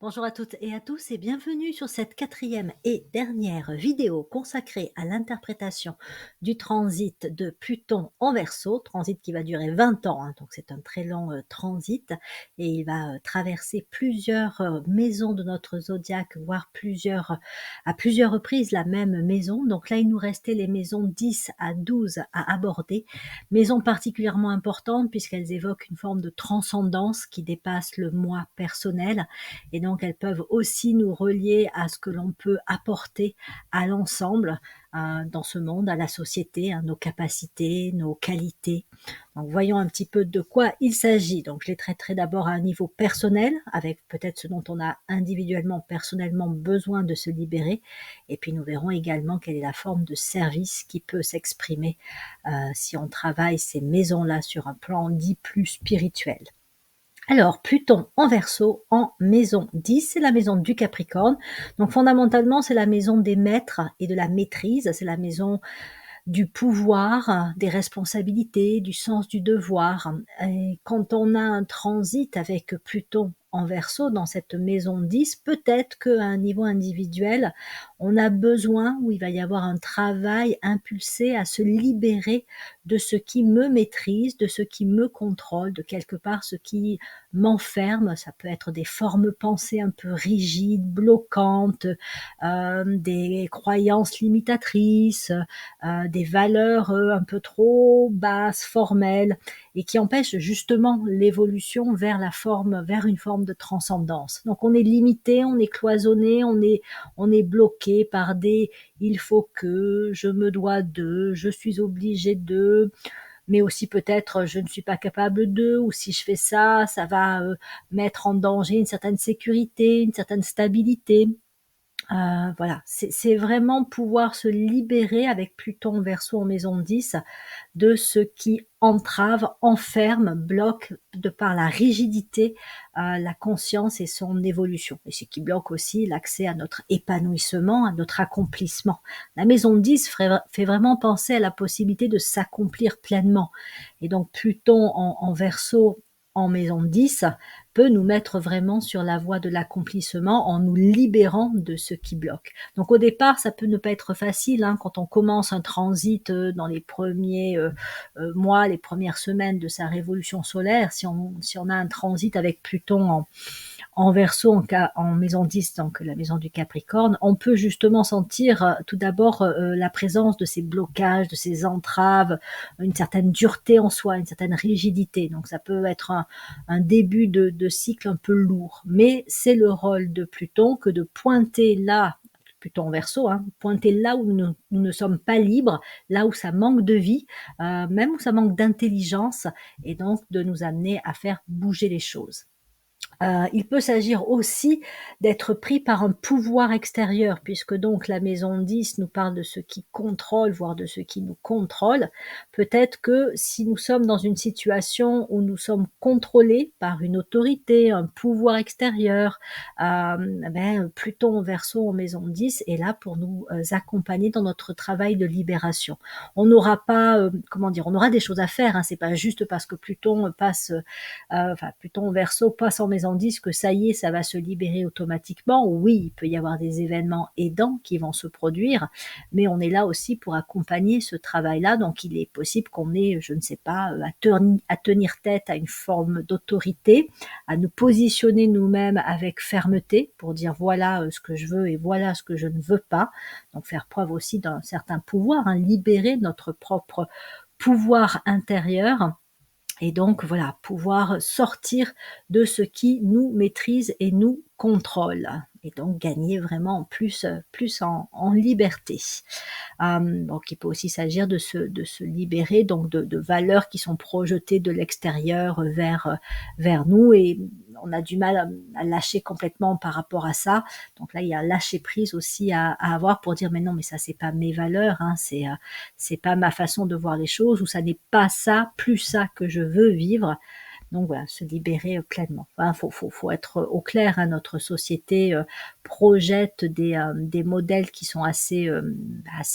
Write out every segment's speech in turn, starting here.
Bonjour à toutes et à tous et bienvenue sur cette quatrième et dernière vidéo consacrée à l'interprétation du transit de Pluton en Verseau, transit qui va durer 20 ans, hein, donc c'est un très long transit et il va traverser plusieurs maisons de notre zodiaque, voire à plusieurs reprises la même maison. Donc là, il nous restait les maisons 10 à 12 à aborder, maisons particulièrement importantes puisqu'elles évoquent une forme de transcendance qui dépasse le moi personnel et donc elles peuvent aussi nous relier à ce que l'on peut apporter à l'ensemble dans ce monde, à la société, nos capacités, nos qualités. Donc voyons un petit peu de quoi il s'agit. Donc je les traiterai d'abord à un niveau personnel, avec peut-être ce dont on a individuellement, personnellement besoin de se libérer. Et puis nous verrons également quelle est la forme de service qui peut s'exprimer si on travaille ces maisons-là sur un plan dit plus spirituel. Alors, Pluton en Verseau, en maison 10, c'est la maison du Capricorne. Donc fondamentalement, c'est la maison des maîtres et de la maîtrise, c'est la maison du pouvoir, des responsabilités, du sens du devoir. Et quand on a un transit avec Pluton en Verseau dans cette maison 10, peut-être qu'à un niveau individuel, on a besoin, où il va y avoir un travail impulsé à se libérer de ce qui me maîtrise, de ce qui me contrôle, de quelque part ce qui m'enferme. Ça peut être des formes pensées un peu rigides, bloquantes, des croyances limitatrices, des valeurs un peu trop basses, formelles, et qui empêchent justement l'évolution vers vers une forme de transcendance. Donc on est limité, on est cloisonné, on est bloqué par des il faut que, je me dois de, je suis obligé de, mais aussi peut-être je ne suis pas capable de, ou si je fais ça, ça va mettre en danger une certaine sécurité, une certaine stabilité. Voilà, c'est vraiment pouvoir se libérer avec Pluton Verseau en maison 10 de ce qui entrave, enferme, bloque de par la rigidité la conscience et son évolution. Et ce qui bloque aussi l'accès à notre épanouissement, à notre accomplissement. La maison 10 fait vraiment penser à la possibilité de s'accomplir pleinement. Et donc Pluton en Verseau en maison 10 peut nous mettre vraiment sur la voie de l'accomplissement en nous libérant de ce qui bloque. Donc au départ, ça peut ne pas être facile quand on commence un transit dans les premiers mois, les premières semaines de sa révolution solaire. Si on a un transit avec Pluton en Verseau, en maison 10, donc la maison du Capricorne, on peut justement sentir tout d'abord la présence de ces blocages, de ces entraves, une certaine dureté en soi, une certaine rigidité. Donc ça peut être un début de cycle un peu lourd. Mais c'est le rôle de Pluton que de pointer là, Pluton en Verseau, pointer là où nous ne sommes pas libres, là où ça manque de vie, même où ça manque d'intelligence, et donc de nous amener à faire bouger les choses. Il peut s'agir aussi d'être pris par un pouvoir extérieur, puisque donc la maison 10 nous parle de ce qui contrôle, voire de ce qui nous contrôle. Peut-être que si nous sommes dans une situation où nous sommes contrôlés par une autorité, un pouvoir extérieur, Pluton Verseau en maison 10 est là pour nous accompagner dans notre travail de libération. On n'aura pas, on aura des choses à faire, c'est pas juste parce que Pluton Pluton Verseau passe en maison 10 que ça y est, ça va se libérer automatiquement. Oui, il peut y avoir des événements aidants qui vont se produire, mais on est là aussi pour accompagner ce travail-là. Donc il est possible qu'on ait, je ne sais pas, à tenir tête à une forme d'autorité, à nous positionner nous-mêmes avec fermeté pour dire voilà ce que je veux et voilà ce que je ne veux pas. Donc faire preuve aussi d'un certain pouvoir, libérer notre propre pouvoir intérieur. Et donc voilà, pouvoir sortir de ce qui nous maîtrise et nous contrôle. Et donc gagner vraiment plus en liberté. Donc il peut aussi s'agir de se libérer donc de valeurs qui sont projetées de l'extérieur vers nous, et on a du mal à lâcher complètement par rapport à ça. Donc là, il y a un lâcher prise aussi à avoir pour dire mais non, mais ça c'est pas mes valeurs, c'est pas ma façon de voir les choses, ou ça n'est pas ça, plus ça que je veux vivre. Donc voilà, se libérer pleinement. Faut être au clair, notre société projette des modèles qui sont assez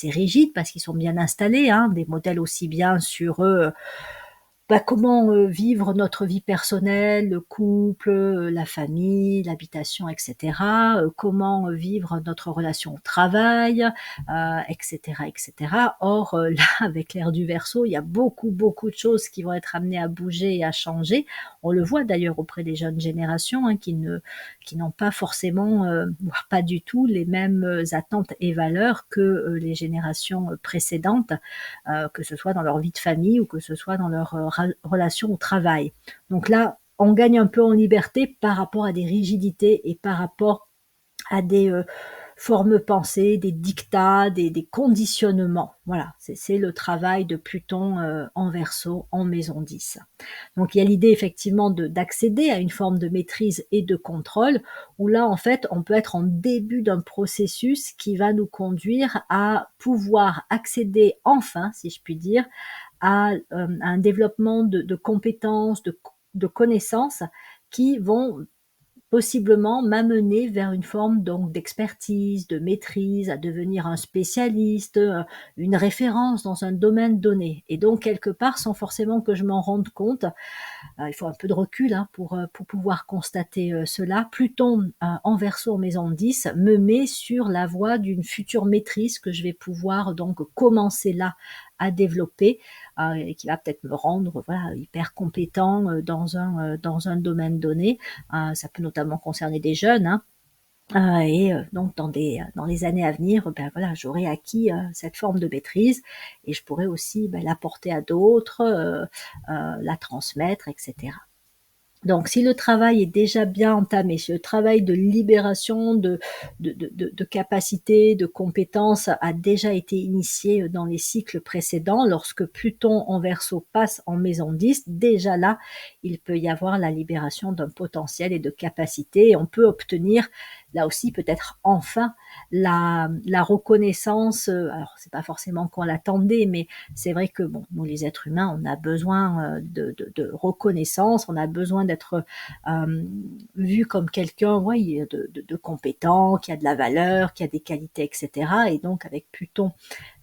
rigides parce qu'ils sont bien installés, des modèles aussi bien sur comment, vivre notre vie personnelle, le couple, la famille, l'habitation et cetera, comment, vivre notre relation au travail, et cetera et cetera. Or, là, avec l'ère du Verseau, il y a beaucoup, beaucoup de choses qui vont être amenées à bouger et à changer. On le voit d'ailleurs auprès des jeunes générations, hein, qui n'ont pas forcément, voire pas du tout les mêmes, attentes et valeurs que, les générations, précédentes, que ce soit dans leur vie de famille ou que ce soit dans leur, relation au travail. Donc là, on gagne un peu en liberté par rapport à des rigidités et par rapport à des, formes pensées, des dictats, des conditionnements. Voilà, c'est le travail de Pluton, en Verseau, en maison 10. Donc il y a l'idée effectivement d'accéder à une forme de maîtrise et de contrôle, où là en fait on peut être en début d'un processus qui va nous conduire à pouvoir accéder enfin, si je puis dire, à un développement de compétences, de connaissances qui vont possiblement m'amener vers une forme donc d'expertise, de maîtrise, à devenir un spécialiste, une référence dans un domaine donné. Et donc quelque part, sans forcément que je m'en rende compte, il faut un peu de recul, hein, pour pouvoir constater, cela. Pluton, en Verseau en maison 10 me met sur la voie d'une future maîtrise que je vais pouvoir donc commencer là à développer, et qui va peut-être me rendre voilà hyper compétent, dans un domaine donné. Ça peut notamment concerner des jeunes, hein. Et donc dans les années à venir, ben voilà, j'aurai acquis, cette forme de maîtrise et je pourrai aussi, l'apporter à d'autres, la transmettre et cetera. Donc, si le travail est déjà bien entamé, si le travail de libération de capacités, de compétences a déjà été initié dans les cycles précédents, lorsque Pluton en Verseau passe en maison 10, déjà là, il peut y avoir la libération d'un potentiel et de capacités. Et on peut obtenir, là aussi, peut-être enfin, la reconnaissance. Alors, c'est pas forcément qu'on l'attendait, mais c'est vrai que bon, nous les êtres humains, on a besoin de reconnaissance, on a besoin d'être vu comme quelqu'un, ouais, de compétent, qui a de la valeur, qui a des qualités, etc. Et donc avec Pluton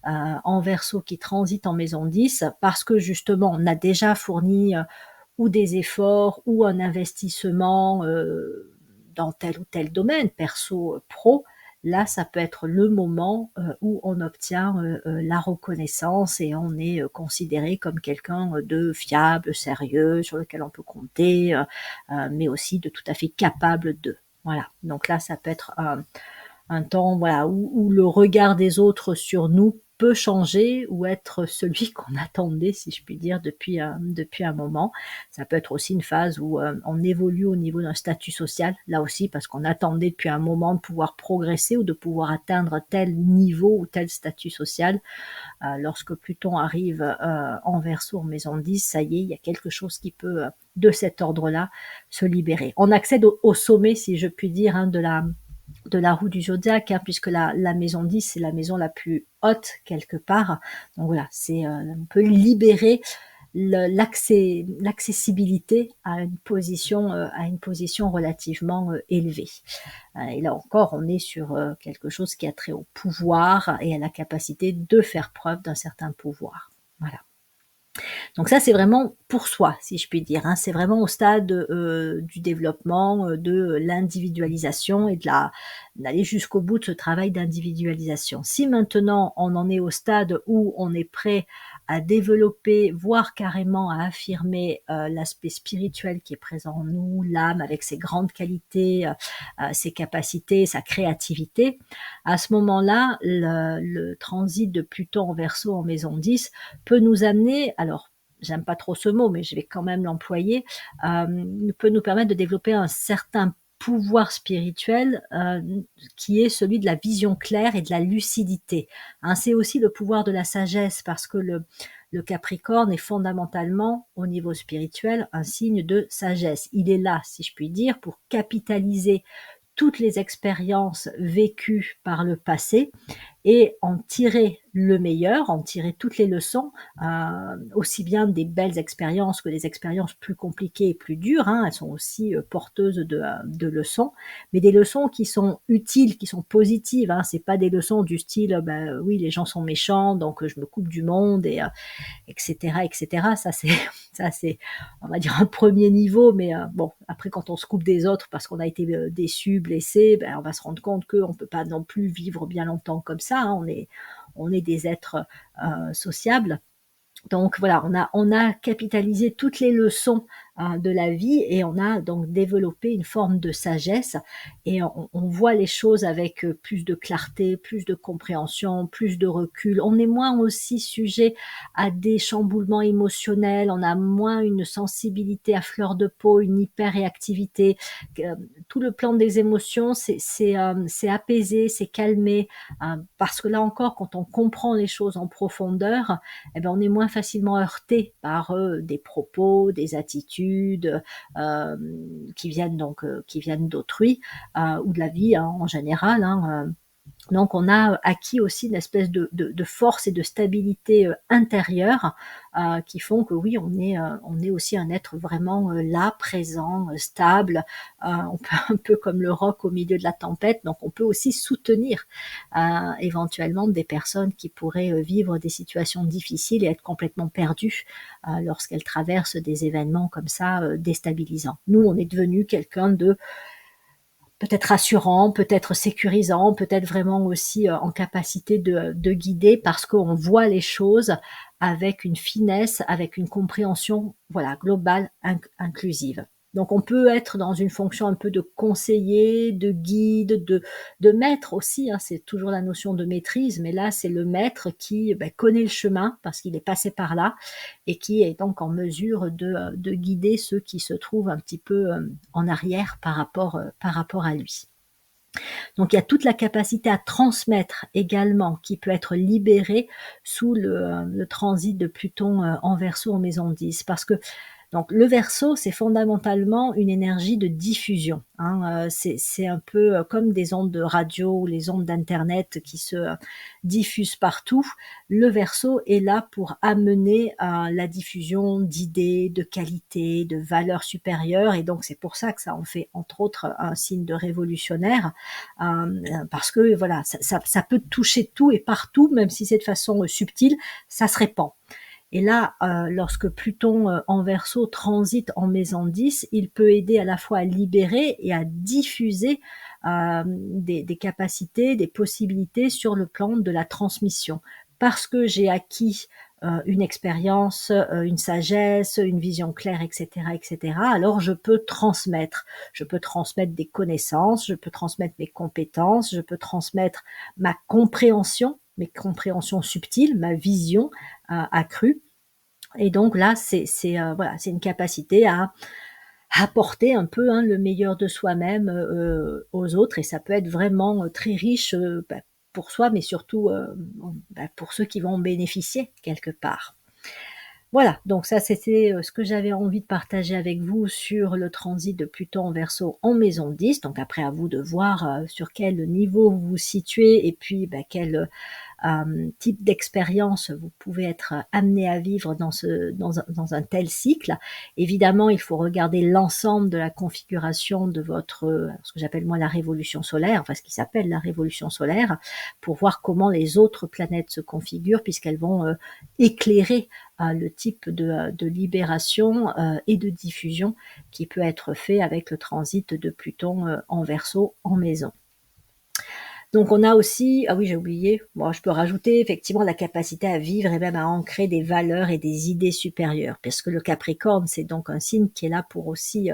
en Verseau qui transite en maison 10, parce que justement on a déjà fourni ou des efforts ou un investissement dans tel ou tel domaine, perso, pro, là, ça peut être le moment où on obtient la reconnaissance et on est considéré comme quelqu'un de fiable, sérieux, sur lequel on peut compter, mais aussi de tout à fait capable de. Voilà. Donc là, ça peut être un temps voilà, où le regard des autres sur nous peut changer ou être celui qu'on attendait, si je puis dire, depuis un moment. Ça peut être aussi une phase où on évolue au niveau d'un statut social, là aussi, parce qu'on attendait depuis un moment de pouvoir progresser ou de pouvoir atteindre tel niveau ou tel statut social. Lorsque Pluton arrive en Verseau, en maison 10, ça y est, il y a quelque chose qui peut, de cet ordre-là, se libérer. On accède au sommet, si je puis dire, hein, de la roue du zodiaque, hein, puisque la maison 10, c'est la maison la plus haute quelque part. Donc voilà, on peut libérer l'accessibilité à une position relativement élevée. Et là encore, on est sur quelque chose qui a trait au pouvoir et à la capacité de faire preuve d'un certain pouvoir. Voilà. Donc ça, c'est vraiment pour soi, si je puis dire, hein. C'est vraiment au stade du développement, de l'individualisation et d'aller jusqu'au bout de ce travail d'individualisation. Si maintenant on en est au stade où on est prêt à développer, voire carrément à affirmer l'aspect spirituel qui est présent en nous, l'âme avec ses grandes qualités, ses capacités, sa créativité, à ce moment-là, le transit de Pluton en Verseau en maison 10 peut nous amener, alors j'aime pas trop ce mot, mais je vais quand même l'employer, peut nous permettre de développer un certain pouvoir spirituel qui est celui de la vision claire et de la lucidité. Hein, c'est aussi le pouvoir de la sagesse parce que le Capricorne est fondamentalement, au niveau spirituel, un signe de sagesse. Il est là, si je puis dire, pour capitaliser toutes les expériences vécues par le passé et en tirer le meilleur, en tirer toutes les leçons, aussi bien des belles expériences que des expériences plus compliquées et plus dures, hein, elles sont aussi porteuses de leçons, mais des leçons qui sont utiles, qui sont positives, hein, c'est pas des leçons du style, oui, les gens sont méchants, donc je me coupe du monde, et etc., etc. Ça, c'est, ça, c'est, on va dire, un premier niveau, mais bon, après, quand on se coupe des autres parce qu'on a été déçu, blessé, on va se rendre compte qu'on ne peut pas non plus vivre bien longtemps comme ça, hein, on est des êtres sociables. Donc voilà, on a capitalisé toutes les leçons de la vie, et on a donc développé une forme de sagesse, et on voit les choses avec plus de clarté, plus de compréhension, plus de recul. On est moins aussi sujet à des chamboulements émotionnels, on a moins une sensibilité à fleur de peau, une hyperréactivité. Tout le plan des émotions, c'est apaisé, c'est calmé, parce que là encore, quand on comprend les choses en profondeur, on est moins facilement heurté par des propos, des attitudes qui viennent d'autrui, ou de la vie, hein, en général, hein. Donc on a acquis aussi une espèce de force et de stabilité intérieure, qui font que oui, on est aussi un être vraiment là, présent, stable, on peut, un peu comme le roc au milieu de la tempête, donc on peut aussi soutenir éventuellement des personnes qui pourraient vivre des situations difficiles et être complètement perdues lorsqu'elles traversent des événements comme ça déstabilisants. Nous, on est devenu quelqu'un de peut-être rassurant, peut-être sécurisant, peut-être vraiment aussi en capacité de guider, parce qu'on voit les choses avec une finesse, avec une compréhension, voilà, globale, inclusive. Donc on peut être dans une fonction un peu de conseiller, de guide, de maître aussi, hein, c'est toujours la notion de maîtrise, mais là c'est le maître qui connaît le chemin parce qu'il est passé par là, et qui est donc en mesure de guider ceux qui se trouvent un petit peu en arrière par rapport à lui. Donc il y a toute la capacité à transmettre également qui peut être libérée sous le transit de Pluton en Verseau en maison 10, parce que donc le Verseau, c'est fondamentalement une énergie de diffusion, hein. C'est un peu comme des ondes de radio ou les ondes d'internet qui se diffusent partout. Le Verseau est là pour amener la diffusion d'idées, de qualités, de valeurs supérieures, et donc c'est pour ça que ça en fait entre autres un signe de révolutionnaire, parce que voilà, ça peut toucher tout et partout, même si c'est de façon subtile, ça se répand. Et là, lorsque Pluton en Verseau transite en maison 10, il peut aider à la fois à libérer et à diffuser des capacités, des possibilités sur le plan de la transmission. Parce que j'ai acquis une expérience, une sagesse, une vision claire, etc., etc., alors je peux transmettre. Je peux transmettre des connaissances, je peux transmettre mes compétences, je peux transmettre ma compréhension, mes compréhensions subtiles, ma vision accrue. Et donc là, voilà, c'est une capacité à apporter un peu, hein, le meilleur de soi-même aux autres, et ça peut être vraiment très riche pour soi, mais surtout pour ceux qui vont en bénéficier quelque part. Voilà, donc ça c'était ce que j'avais envie de partager avec vous sur le transit de Pluton en Verseau en maison 10. Donc après, à vous de voir sur quel niveau vous vous situez, et puis quel type d'expérience vous pouvez être amené à vivre dans un tel cycle. Évidemment, il faut regarder l'ensemble de la configuration de votre, ce que j'appelle moi la révolution solaire, enfin ce qui s'appelle la révolution solaire, pour voir comment les autres planètes se configurent, puisqu'elles vont éclairer le type de libération et de diffusion qui peut être fait avec le transit de Pluton en Verseau en maison. Donc on a aussi, ah oui j'ai oublié, bon, je peux rajouter effectivement la capacité à vivre et même à ancrer des valeurs et des idées supérieures, parce que le Capricorne, c'est donc un signe qui est là pour aussi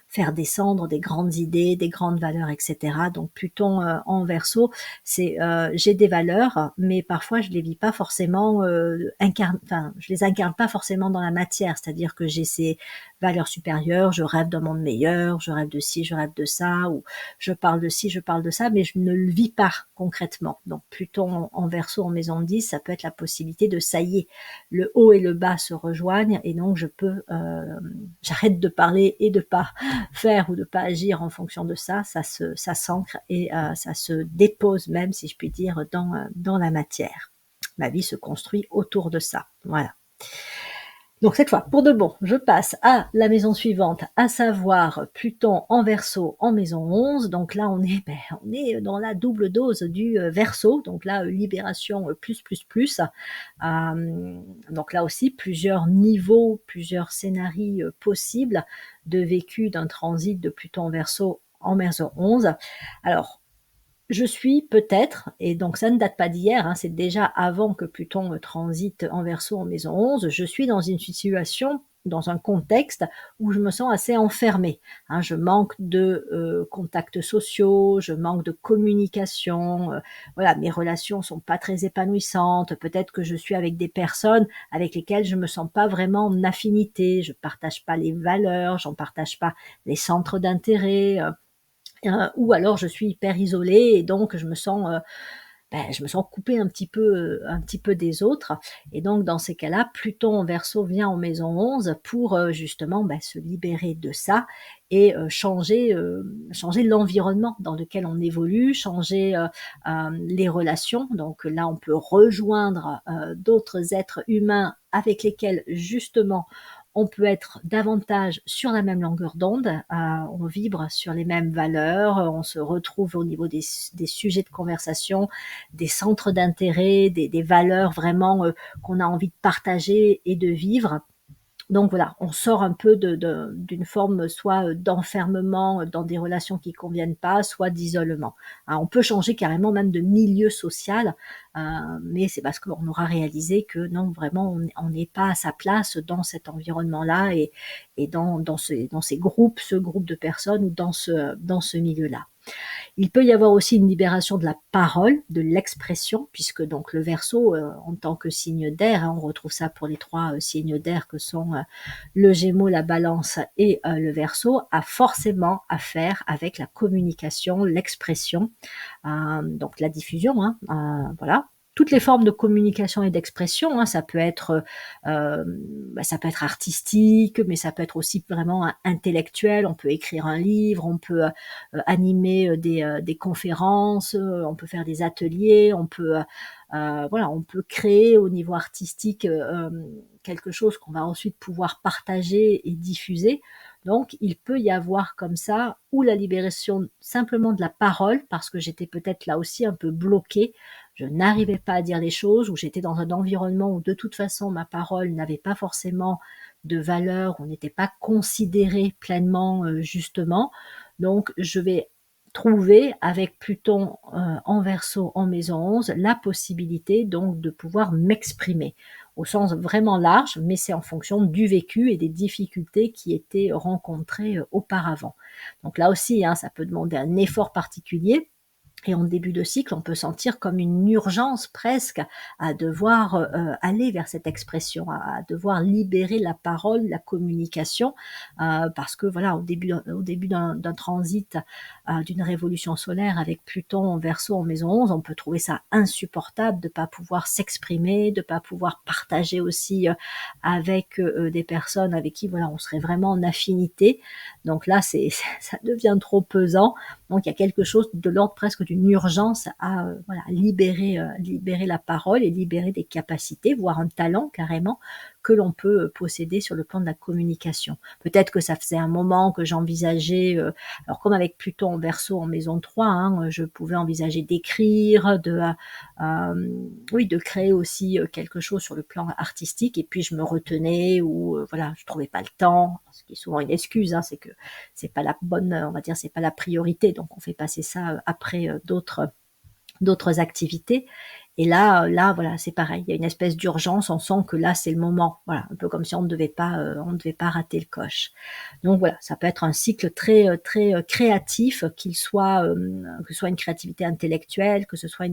faire descendre des grandes idées, des grandes valeurs, etc. Donc Pluton en Verseau, c'est j'ai des valeurs, mais parfois je les vis pas forcément je les incarne pas forcément dans la matière, c'est-à-dire que j'ai ces valeurs supérieures, je rêve d'un monde meilleur, je rêve de ci, je rêve de ça, ou je parle de ci, je parle de ça, mais je ne le vis pas concrètement. Donc Pluton en Verseau en maison 10, ça peut être la possibilité de ça y est, le haut et le bas se rejoignent, et donc je peux, j'arrête de parler et de pas faire ou de pas agir en fonction de ça, ça s'ancre et ça se dépose même, si je puis dire, dans la matière. Ma vie se construit autour de ça. Voilà. Donc cette fois, pour de bon, je passe à la maison suivante, à savoir Pluton en Verseau en maison 11. Donc là, on est dans la double dose du Verseau. Donc là, libération plus, plus, plus. Donc là aussi, plusieurs niveaux, plusieurs scénarios possibles de vécu d'un transit de Pluton en Verseau en maison 11. Alors, je suis peut-être, et donc ça ne date pas d'hier, hein, c'est déjà avant que Pluton transite en Verseau en maison 11, je suis dans une situation, dans un contexte où je me sens assez enfermée. Hein, je manque de contacts sociaux, je manque de communication, voilà, mes relations sont pas très épanouissantes, peut-être que je suis avec des personnes avec lesquelles je me sens pas vraiment en affinité, je partage pas les valeurs, j'en partage pas les centres d'intérêt, ou alors je suis hyper isolée et donc je me sens coupée un petit peu des autres. Et donc dans ces cas-là, Pluton en Verseau vient en maison 11 pour justement se libérer de ça et changer l'environnement dans lequel on évolue, changer les relations. Donc là, on peut rejoindre d'autres êtres humains avec lesquels justement on peut être davantage sur la même longueur d'onde, on vibre sur les mêmes valeurs, on se retrouve au niveau des sujets de conversation, des centres d'intérêt, des valeurs vraiment qu'on a envie de partager et de vivre. Donc voilà, on sort un peu d'une forme soit d'enfermement dans des relations qui conviennent pas, soit d'isolement. Hein, on peut changer carrément même de milieu social, mais c'est parce qu'on aura réalisé que non, vraiment, on n'est pas à sa place dans cet environnement-là et dans ces groupes, ce groupe de personnes ou dans ce milieu-là. Il peut y avoir aussi une libération de la parole, de l'expression, puisque donc le Verseau, en tant que signe d'air, hein, on retrouve ça pour les trois signes d'air que sont le Gémeaux, la Balance et le Verseau, a forcément à faire avec la communication, l'expression, donc la diffusion, hein, voilà. Toutes les formes de communication et d'expression, hein, ça peut être artistique, mais ça peut être aussi vraiment intellectuel. On peut écrire un livre, on peut animer des conférences, on peut faire des ateliers, on peut créer au niveau artistique quelque chose qu'on va ensuite pouvoir partager et diffuser. Donc, il peut y avoir comme ça, ou la libération simplement de la parole, parce que j'étais peut-être là aussi un peu bloquée, je n'arrivais pas à dire les choses, ou j'étais dans un environnement où de toute façon ma parole n'avait pas forcément de valeur, on n'était pas considéré pleinement justement. Donc, je vais trouver avec Pluton en Verseau en maison 11 la possibilité donc de pouvoir m'exprimer au sens vraiment large, mais c'est en fonction du vécu et des difficultés qui étaient rencontrées auparavant. Donc là aussi, hein, ça peut demander un effort particulier. Et en début de cycle, on peut sentir comme une urgence presque à devoir aller vers cette expression, à devoir libérer la parole, la communication, parce que voilà, au début d'un transit, d'une révolution solaire avec Pluton en Verseau en maison 11, on peut trouver ça insupportable de pas pouvoir s'exprimer, de pas pouvoir partager aussi avec des personnes avec qui voilà, on serait vraiment en affinité. Donc là, ça devient trop pesant. Donc il y a quelque chose de l'ordre presque d'une urgence à libérer la parole et libérer des capacités, voire un talent carrément que l'on peut posséder sur le plan de la communication. Peut-être que ça faisait un moment que j'envisageais, alors comme avec Pluton en Verseau en maison 3, hein, je pouvais envisager d'écrire, de créer aussi quelque chose sur le plan artistique, et puis je me retenais ou je trouvais pas le temps, ce qui est souvent une excuse, hein, c'est que c'est pas la bonne, on va dire, c'est pas la priorité, donc on fait passer ça après d'autres activités. Et là, voilà, c'est pareil. Il y a une espèce d'urgence. On sent que là, c'est le moment. Voilà, un peu comme si on ne devait pas rater le coche. Donc voilà, ça peut être un cycle très créatif, que ce soit une créativité intellectuelle, que ce soit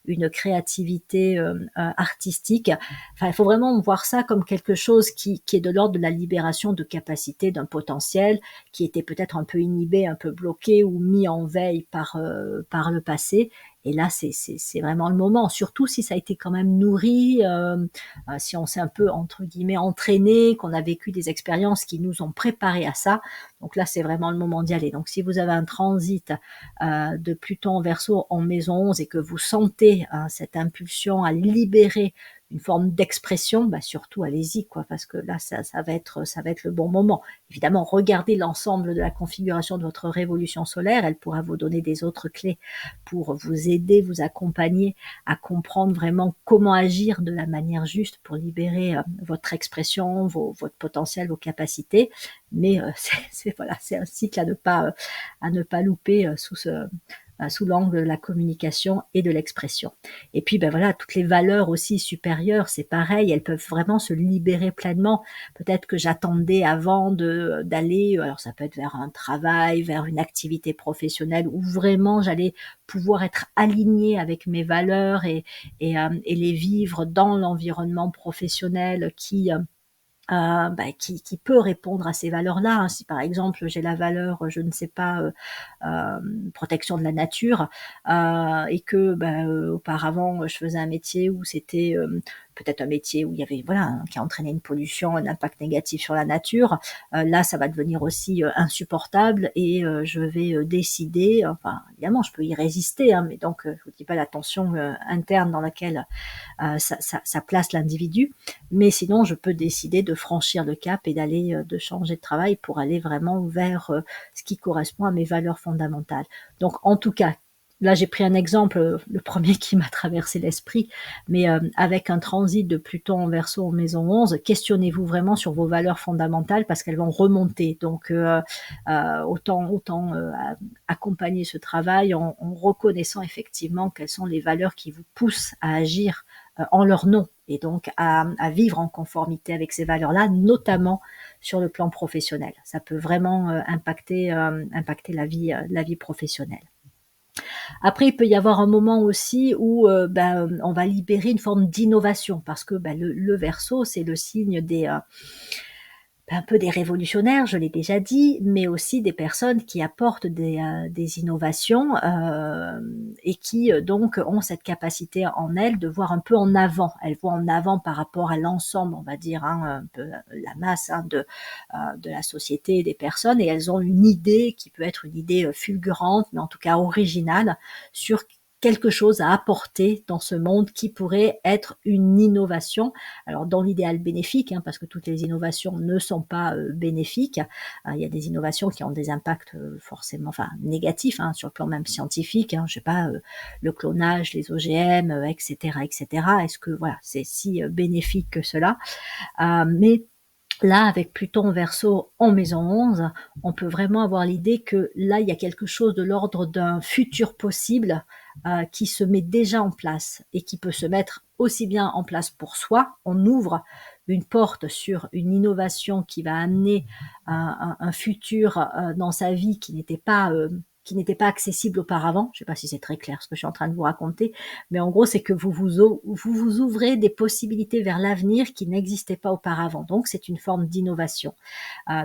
une créativité artistique. Enfin, il faut vraiment voir ça comme quelque chose qui est de l'ordre de la libération de capacités, d'un potentiel qui était peut-être un peu inhibé, un peu bloqué ou mis en veille par le passé. Et là, c'est vraiment le moment, surtout si ça a été quand même nourri, si on s'est un peu, entre guillemets, entraîné, qu'on a vécu des expériences qui nous ont préparés à ça. Donc là, c'est vraiment le moment d'y aller. Donc si vous avez un transit de Pluton en Verseau en maison 11 et que vous sentez cette impulsion à libérer une forme d'expression, bah surtout allez-y, quoi, parce que là, ça va être le bon moment. Évidemment, regardez l'ensemble de la configuration de votre révolution solaire, elle pourra vous donner des autres clés pour vous aider, vous accompagner à comprendre vraiment comment agir de la manière juste pour libérer votre expression, votre potentiel, vos capacités. Mais voilà, c'est un cycle à ne pas louper sous l'angle de la communication et de l'expression. Et puis, ben voilà, toutes les valeurs aussi supérieures, c'est pareil, elles peuvent vraiment se libérer pleinement. Peut-être que j'attendais avant d'aller, alors ça peut être vers un travail, vers une activité professionnelle, où vraiment j'allais pouvoir être alignée avec mes valeurs et les vivre dans l'environnement professionnel qui peut répondre à ces valeurs-là. Si par exemple j'ai la valeur, je ne sais pas, protection de la nature, et que auparavant je faisais un métier où c'était peut-être un métier où il y avait qui a entraîné une pollution, un impact négatif sur la nature, là ça va devenir aussi insupportable et je vais décider, enfin évidemment je peux y résister, mais donc je vous dis pas la tension interne dans laquelle ça place l'individu, mais sinon je peux décider de franchir le cap et de changer de travail pour aller vraiment vers ce qui correspond à mes valeurs fondamentales. Donc en tout cas, là j'ai pris un exemple, le premier qui m'a traversé l'esprit, mais avec un transit de Pluton en Verseau en maison 11, questionnez-vous vraiment sur vos valeurs fondamentales parce qu'elles vont remonter. Donc autant accompagner ce travail en reconnaissant effectivement quelles sont les valeurs qui vous poussent à agir en leur nom et donc à vivre en conformité avec ces valeurs-là, notamment sur le plan professionnel. Ça peut vraiment impacter la vie professionnelle. Après, il peut y avoir un moment aussi où on va libérer une forme d'innovation parce que le Verseau, c'est le signe un peu des révolutionnaires, je l'ai déjà dit, mais aussi des personnes qui apportent des innovations et qui donc ont cette capacité en elles de voir un peu en avant. Elles voient en avant par rapport à l'ensemble, on va dire, un peu la masse de la société et des personnes, et elles ont une idée qui peut être une idée fulgurante, mais en tout cas originale, sur quelque chose à apporter dans ce monde qui pourrait être une innovation. Alors dans l'idéal bénéfique, parce que toutes les innovations ne sont pas bénéfiques. Il y a des innovations qui ont des impacts forcément, négatifs sur le plan même scientifique. Je sais pas, le clonage, les OGM, etc., etc. Est-ce que voilà, c'est si bénéfique que cela? Mais là, avec Pluton Verseau en maison 11, on peut vraiment avoir l'idée que là, il y a quelque chose de l'ordre d'un futur possible qui se met déjà en place et qui peut se mettre aussi bien en place pour soi. On ouvre une porte sur une innovation qui va amener un futur dans sa vie qui n'était pas accessible auparavant. Je ne sais pas si c'est très clair ce que je suis en train de vous raconter, mais en gros, c'est que vous vous ouvrez des possibilités vers l'avenir qui n'existaient pas auparavant. Donc, c'est une forme d'innovation.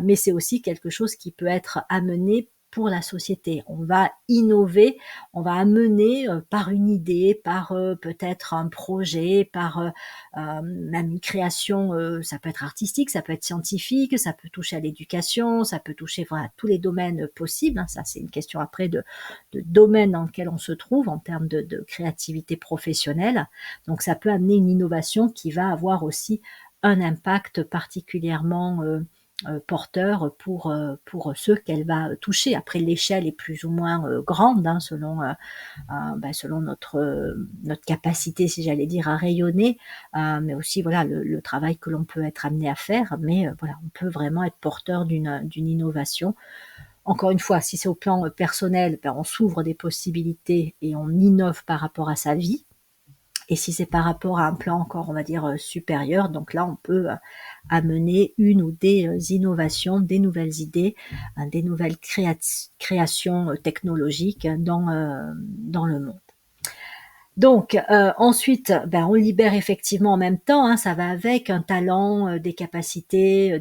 Mais c'est aussi quelque chose qui peut être amené pour la société. On va innover, on va amener par une idée, par peut-être un projet, par même une création, ça peut être artistique, ça peut être scientifique, ça peut toucher à l'éducation, ça peut toucher tous les domaines possibles. Ça, c'est une question après de domaine dans lequel on se trouve en termes de créativité professionnelle. Donc, ça peut amener une innovation qui va avoir aussi un impact particulièrement porteur pour ceux qu'elle va toucher. Après, l'échelle est plus ou moins grande selon notre capacité, si j'allais dire, à rayonner, mais aussi le travail que l'on peut être amené à faire. Mais on peut vraiment être porteur d'une innovation. Encore une fois, si c'est au plan personnel, on s'ouvre des possibilités et on innove par rapport à sa vie. Et si c'est par rapport à un plan encore, on va dire, supérieur, donc là, on peut amener une ou des innovations, des nouvelles idées, des nouvelles créations technologiques dans le monde. Donc ensuite, on libère effectivement en même temps, ça va avec un talent, des capacités,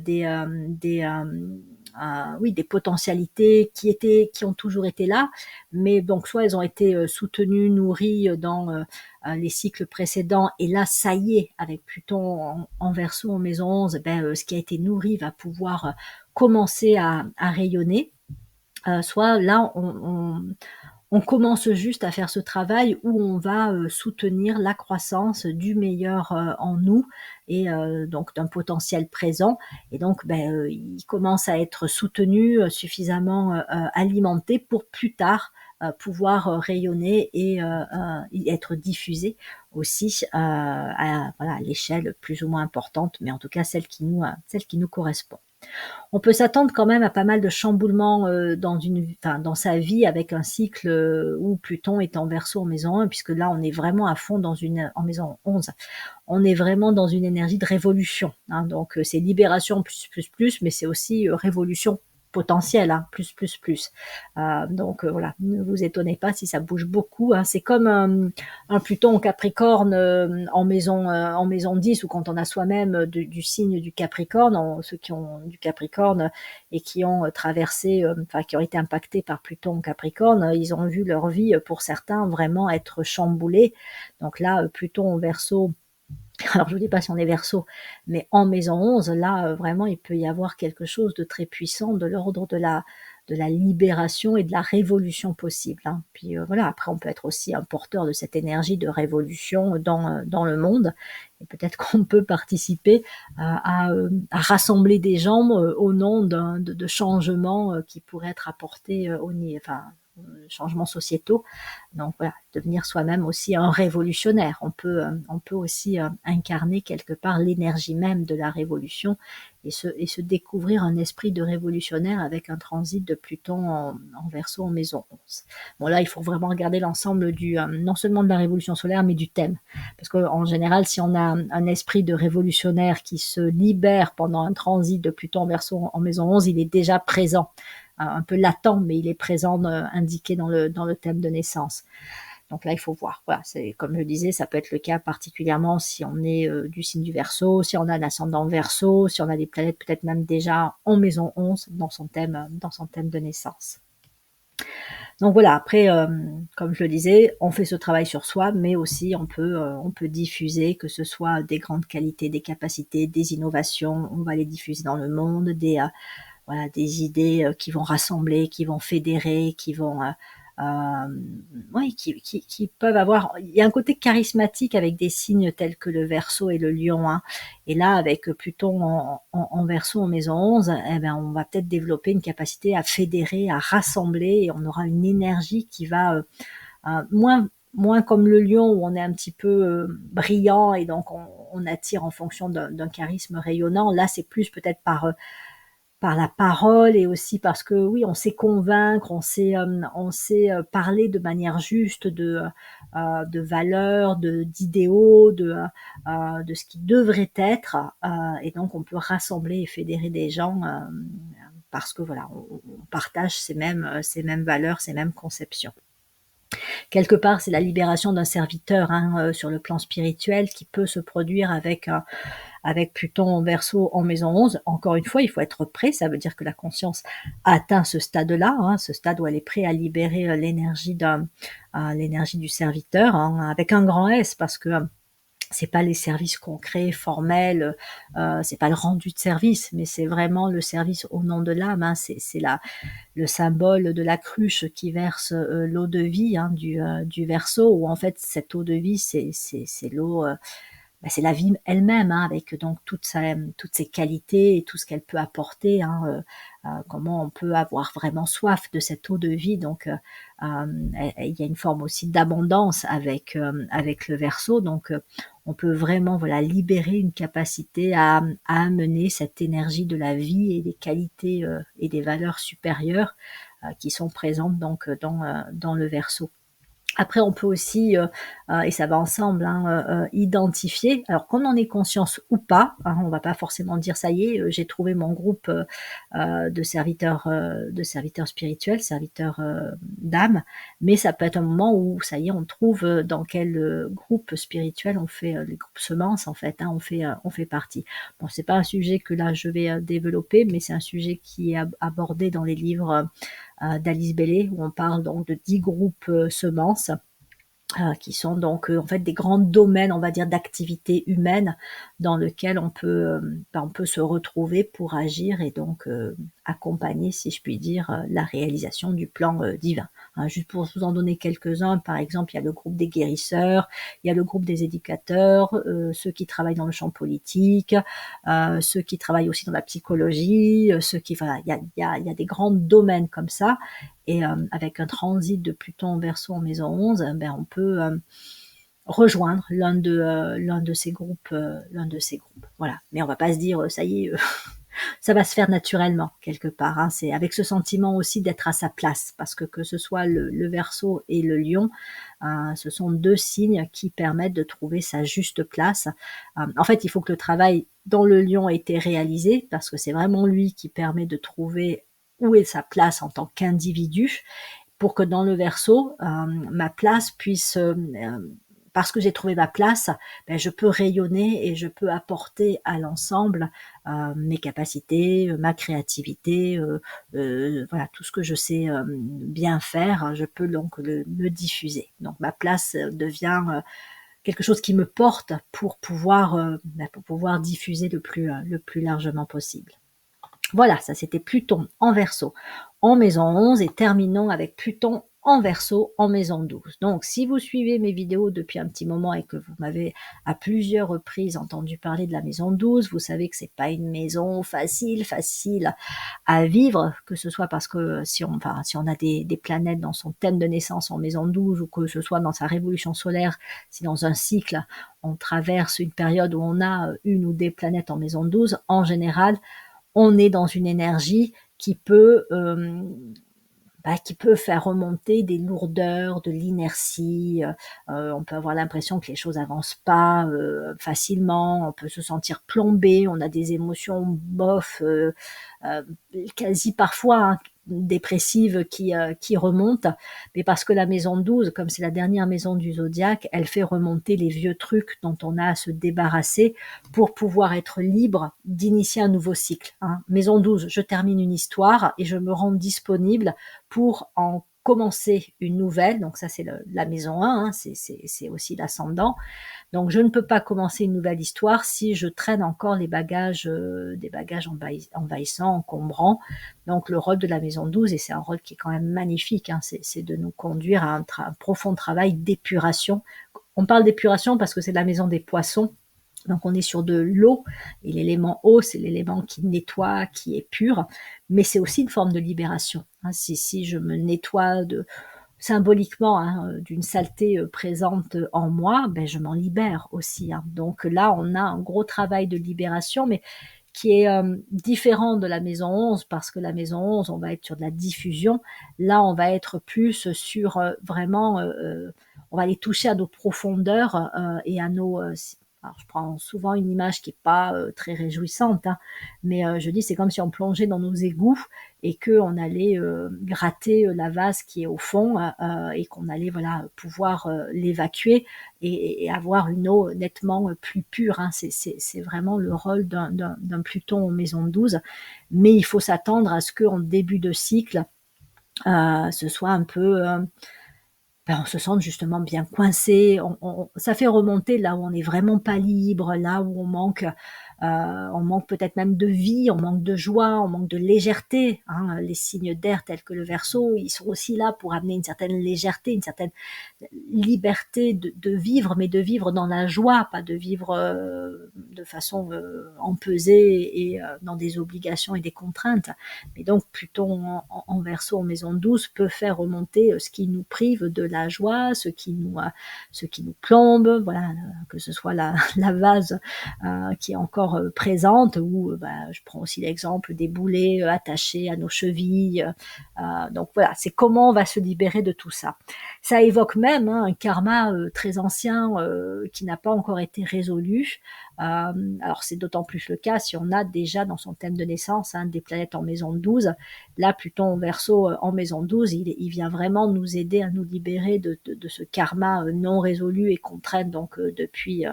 oui, des potentialités qui ont toujours été là, mais donc soit elles ont été soutenues, nourries dans les cycles précédents, et là, ça y est, avec Pluton en Verseau en maison 11, ben, ce qui a été nourri va pouvoir commencer à rayonner. Soit là, on commence juste à faire ce travail où on va soutenir la croissance du meilleur en nous, et donc d'un potentiel présent, et donc il commence à être soutenu, suffisamment alimenté pour plus tard pouvoir rayonner et être diffusé aussi voilà, à l'échelle plus ou moins importante, mais en tout cas celle qui nous correspond. On peut s'attendre quand même à pas mal de chamboulements dans sa vie, avec un cycle où Pluton est en Verseau en maison 1, puisque là on est vraiment à fond en maison 11. On est vraiment dans une énergie de révolution, hein, donc c'est libération plus, mais c'est aussi révolution potentielle, hein, plus. Donc voilà, ne vous étonnez pas si ça bouge beaucoup, hein. C'est comme un Pluton en Capricorne en maison 10, ou quand on a soi-même du signe du Capricorne, ceux qui ont du Capricorne et qui ont traversé, qui ont été impactés par Pluton en Capricorne, ils ont vu leur vie, pour certains, vraiment être chamboulée. Donc là, Pluton en Verseau, alors je ne vous dis pas si on est Verseau, mais en maison 11, là vraiment il peut y avoir quelque chose de très puissant, de l'ordre de la libération et de la révolution possible, hein. Puis voilà, après on peut être aussi un porteur de cette énergie de révolution dans le monde, et peut-être qu'on peut participer à rassembler des gens au nom de changements qui pourraient être apportés changements sociétaux. Donc voilà, devenir soi-même aussi un révolutionnaire. On peut aussi incarner quelque part l'énergie même de la révolution, et se découvrir un esprit de révolutionnaire avec un transit de Pluton en Verseau en maison 11. Bon là, il faut vraiment regarder l'ensemble non seulement de la révolution solaire, mais du thème. Parce qu'en général, si on a un esprit de révolutionnaire qui se libère pendant un transit de Pluton en Verseau en maison 11, il est déjà présent, un peu latent, mais il est présent, indiqué dans le thème de naissance. Donc là, il faut voir. Voilà, c'est comme je disais, ça peut être le cas particulièrement si on est du signe du Verseau, si on a un ascendant Verseau, si on a des planètes peut-être même déjà en maison 11 dans son thème de naissance. Donc voilà, après, comme je le disais, on fait ce travail sur soi, mais aussi on peut diffuser, que ce soit des grandes qualités, des capacités, des innovations, on va les diffuser dans le monde, voilà, des idées qui vont rassembler, qui vont fédérer, oui, qui peuvent avoir. Il y a un côté charismatique avec des signes tels que le Verseau et le Lion, hein. Et là, avec Pluton en Verseau en maison 11, eh ben, on va peut-être développer une capacité à fédérer, à rassembler, et on aura une énergie qui va moins comme le Lion, où on est un petit peu brillant, et donc on attire en fonction d'un charisme rayonnant. Là, c'est plus peut-être par la parole, et aussi parce que oui, on sait convaincre, on sait parler de manière juste de valeurs, d'idéaux, de ce qui devrait être, et donc on peut rassembler et fédérer des gens parce que voilà, on partage ces mêmes valeurs, ces mêmes conceptions. Quelque part, c'est la libération d'un serviteur, hein, sur le plan spirituel, qui peut se produire avec Pluton en Verseau en maison 11. Encore une fois, il faut être prêt. Ça veut dire que la conscience a atteint ce stade-là, hein, ce stade où elle est prête à libérer l'énergie du serviteur, hein, avec un grand S, parce que c'est pas les services concrets, formels, c'est pas le rendu de service, mais c'est vraiment le service au nom de l'âme, hein. C'est le symbole de la cruche qui verse l'eau de vie, hein, du Verseau, où en fait cette eau de vie, c'est l'eau, c'est la vie elle-même, hein, avec donc toutes ses qualités et tout ce qu'elle peut apporter, hein, comment on peut avoir vraiment soif de cette eau de vie. Donc il y a une forme aussi d'abondance avec le Verseau. Donc on peut vraiment libérer une capacité à amener cette énergie de la vie et des qualités et des valeurs supérieures qui sont présentes donc dans le Verseau. Après, on peut aussi, et ça va ensemble, hein, identifier, alors qu'on en ait conscience ou pas, hein, on va pas forcément dire: «Ça y est, j'ai trouvé mon groupe, de serviteurs spirituels, serviteurs, d'âme», mais ça peut être un moment où ça y est, on trouve, dans quel, groupe spirituel on fait, les groupes semences en fait, hein, on fait partie. Bon, c'est pas un sujet que là je vais, développer, mais c'est un sujet qui est abordé dans les livres, d'Alice Bailey, où on parle donc de 10 groupes semences, qui sont donc en fait des grands domaines, on va dire, d'activité humaine dans lequel on peut se retrouver pour agir et donc accompagner, si je puis dire, la réalisation du plan divin. Hein, juste pour vous en donner quelques-uns, par exemple, il y a le groupe des guérisseurs, il y a le groupe des éducateurs, ceux qui travaillent dans le champ politique, ceux qui travaillent aussi dans la psychologie, ceux qui, voilà, il y a des grands domaines comme ça. Et avec un transit de Pluton en Verseau en maison 11, ben on peut rejoindre l'un de ces groupes, Voilà. Mais on va pas se dire ça y est, ça va se faire naturellement quelque part. Hein. C'est avec ce sentiment aussi d'être à sa place, parce que ce soit le Verseau et le Lion, ce sont deux signes qui permettent de trouver sa juste place. En fait, il faut que le travail dans le Lion ait été réalisé, parce que c'est vraiment lui qui permet de trouver où est sa place en tant qu'individu, pour que dans le Verseau, ma place puisse, parce que j'ai trouvé ma place, ben, je peux rayonner et je peux apporter à l'ensemble mes capacités, ma créativité, voilà, tout ce que je sais bien faire, je peux donc le diffuser. Donc ma place devient quelque chose qui me porte pour pouvoir diffuser le plus largement possible. Voilà, ça c'était Pluton en Verseau en maison 11 et terminons avec Pluton en Verseau en maison 12. Donc si vous suivez mes vidéos depuis un petit moment et que vous m'avez à plusieurs reprises entendu parler de la maison 12, vous savez que c'est pas une maison facile à vivre, que ce soit parce que si on a des planètes dans son thème de naissance en maison 12 ou que ce soit dans sa révolution solaire, si dans un cycle on traverse une période où on a une ou des planètes en maison 12, en général on est dans une énergie qui peut faire remonter des lourdeurs, de l'inertie. On peut avoir l'impression que les choses avancent pas facilement. On peut se sentir plombé. On a des émotions bof, euh, quasi parfois dépressives qui remontent. Mais parce que la maison 12, comme c'est la dernière maison du zodiaque, elle fait remonter les vieux trucs dont on a à se débarrasser pour pouvoir être libre d'initier un nouveau cycle. Hein. Maison 12, je termine une histoire et je me rends disponible pour en commencer une nouvelle. Donc ça, c'est la maison 1, hein, c'est aussi l'ascendant. Donc je ne peux pas commencer une nouvelle histoire si je traîne encore les bagages, des bagages envahissants, encombrants. Donc le rôle de la maison 12, et c'est un rôle qui est quand même magnifique, hein, c'est de nous conduire à un profond travail d'épuration. On parle d'épuration parce que c'est la maison des poissons. Donc on est sur de l'eau, et l'élément eau, c'est l'élément qui nettoie, qui est pur, mais c'est aussi une forme de libération. Hein. Si je me nettoie symboliquement d'une saleté présente en moi, ben, je m'en libère aussi. Hein. Donc là, on a un gros travail de libération, mais qui est différent de la maison 11, parce que la maison 11, on va être sur de la diffusion. Là, on va être plus sur vraiment, on va aller toucher à nos profondeurs et à nos... alors, je prends souvent une image qui n'est pas très réjouissante, hein, mais je dis c'est comme si on plongeait dans nos égouts et qu'on allait gratter la vase qui est au fond et qu'on allait voilà pouvoir l'évacuer et avoir une eau nettement plus pure. Hein. C'est vraiment le rôle d'un Pluton en maison 12, mais il faut s'attendre à ce qu'en début de cycle, ce soit un peu... on se sent justement bien coincé, ça fait remonter là où on n'est vraiment pas libre, là où on manque peut-être même de vie, on manque de joie, on manque de légèreté. Hein. Les signes d'air tels que le Verseau, ils sont aussi là pour amener une certaine légèreté, une certaine liberté de vivre, mais de vivre dans la joie, pas de vivre de façon empesée et dans des obligations et des contraintes. Mais donc Pluton en Verseau en maison 12 peut faire remonter ce qui nous prive de la joie, ce qui nous plombe, voilà, que ce soit la vase qui est encore encore présentes, ou je prends aussi l'exemple des boulets attachés à nos chevilles. Donc voilà, c'est comment on va se libérer de tout ça. Ça évoque même un karma très ancien qui n'a pas encore été résolu. Alors c'est d'autant plus le cas si on a déjà dans son thème de naissance des planètes en maison 12. Là, Pluton en Verseau en maison 12, il vient vraiment nous aider à nous libérer de ce karma non résolu et qu'on traîne donc depuis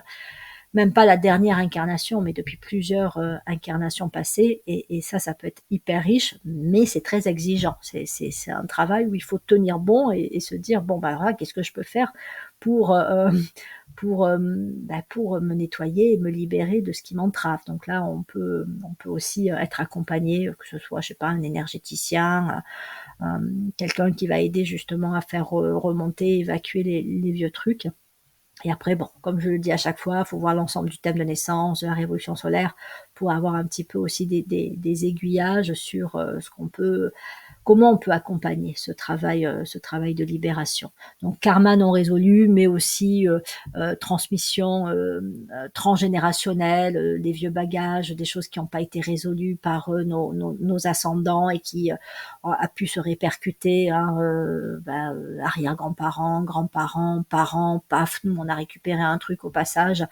même pas la dernière incarnation, mais depuis plusieurs incarnations passées. Et ça peut être hyper riche, mais c'est très exigeant. C'est un travail où il faut tenir bon et se dire, bon, voilà, qu'est-ce que je peux faire pour me nettoyer et me libérer de ce qui m'entrave. Donc là, on peut aussi être accompagné, que ce soit, je sais pas, un énergéticien, quelqu'un qui va aider justement à faire remonter, évacuer les vieux trucs. Et après, bon, comme je le dis à chaque fois, il faut voir l'ensemble du thème de naissance, de la révolution solaire, pour avoir un petit peu aussi des aiguillages sur comment on peut accompagner ce travail de libération. Donc karma non résolu, mais aussi transmission transgénérationnelle, des vieux bagages, des choses qui n'ont pas été résolues par nos ascendants et qui a pu se répercuter arrière-grands-parents, grands-parents, parents, paf, nous on a récupéré un truc au passage.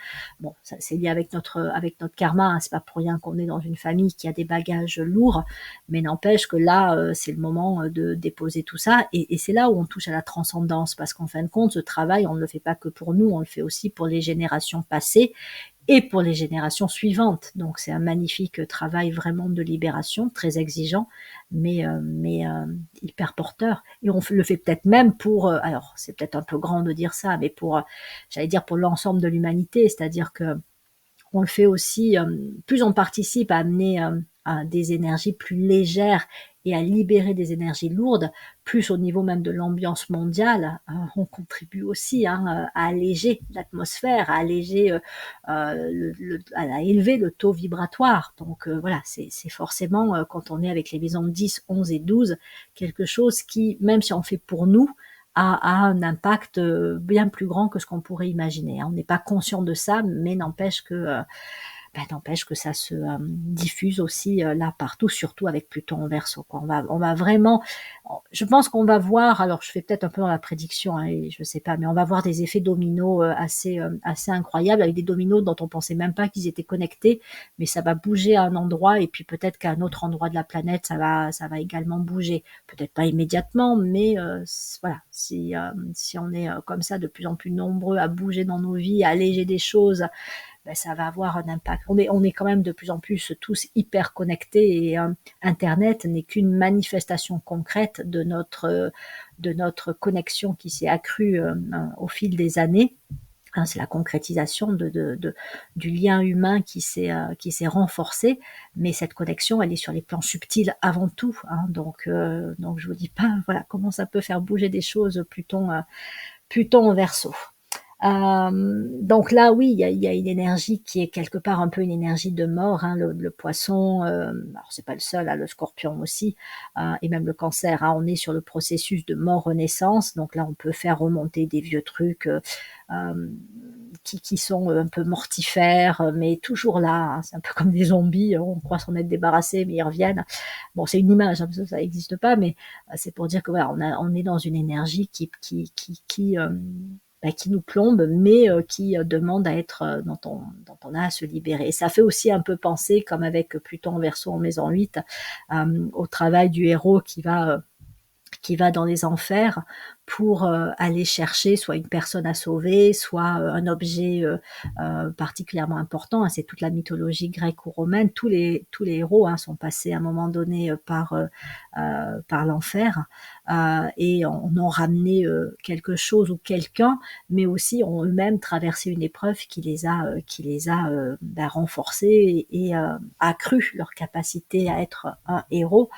Bon, ça c'est lié avec notre karma, c'est pas pour rien qu'on est dans une famille qui a des bagages lourds, mais n'empêche que là c'est le moment de déposer tout ça, et c'est là où on touche à la transcendance, parce qu'en fin de compte, ce travail, on ne le fait pas que pour nous, on le fait aussi pour les générations passées et pour les générations suivantes. Donc c'est un magnifique travail vraiment de libération, très exigeant, mais hyper porteur. Et on le fait peut-être même pour, alors c'est peut-être un peu grand de dire ça, mais j'allais dire pour l'ensemble de l'humanité, c'est-à-dire que on le fait aussi, plus on participe à amener à des énergies plus légères et à libérer des énergies lourdes, plus au niveau même de l'ambiance mondiale, on contribue aussi à alléger l'atmosphère, à alléger, à élever le taux vibratoire. Donc voilà, c'est forcément, quand on est avec les maisons 10, 11 et 12, quelque chose qui, même si on fait pour nous, a un impact bien plus grand que ce qu'on pourrait imaginer. On n'est pas conscient de ça, mais n'empêche que ça se diffuse aussi là partout, surtout avec Pluton en Verseau. On va vraiment, je pense qu'on va voir, alors je fais peut-être un peu dans la prédiction, et je sais pas, mais on va voir des effets dominos assez incroyables, avec des dominos dont on pensait même pas qu'ils étaient connectés, mais ça va bouger à un endroit, et puis peut-être qu'à un autre endroit de la planète, ça va également bouger. Peut-être pas immédiatement, mais voilà, si on est comme ça de plus en plus nombreux à bouger dans nos vies, à alléger des choses, ça va avoir un impact. On est quand même de plus en plus tous hyper connectés, et Internet n'est qu'une manifestation concrète de notre connexion qui s'est accrue au fil des années. C'est la concrétisation du lien humain qui s'est renforcé, mais cette connexion, elle est sur les plans subtils avant tout. Donc je vous dis pas, voilà comment ça peut faire bouger des choses, Pluton en Verseau. Donc là, oui, il y a une énergie qui est quelque part un peu une énergie de mort. Le poisson, alors c'est pas le seul, le scorpion aussi, et même le cancer. On est sur le processus de mort-renaissance. Donc là, on peut faire remonter des vieux trucs qui sont un peu mortifères, mais toujours là. C'est un peu comme des zombies. On croit s'en être débarrassé, mais ils reviennent. Bon, c'est une image, ça n'existe pas, mais c'est pour dire que voilà, on est dans une énergie qui nous plombe, mais qui demande à être, dont on a à se libérer. Et ça fait aussi un peu penser, comme avec Pluton en Verseau en maison 8, au travail du héros qui va dans les enfers pour aller chercher soit une personne à sauver, soit un objet particulièrement important. C'est toute la mythologie grecque ou romaine. Tous les héros sont passés à un moment donné par l'enfer, et ont ramené quelque chose ou quelqu'un, mais aussi ont eux-mêmes traversé une épreuve qui les a renforcés et accru leur capacité à être un héros.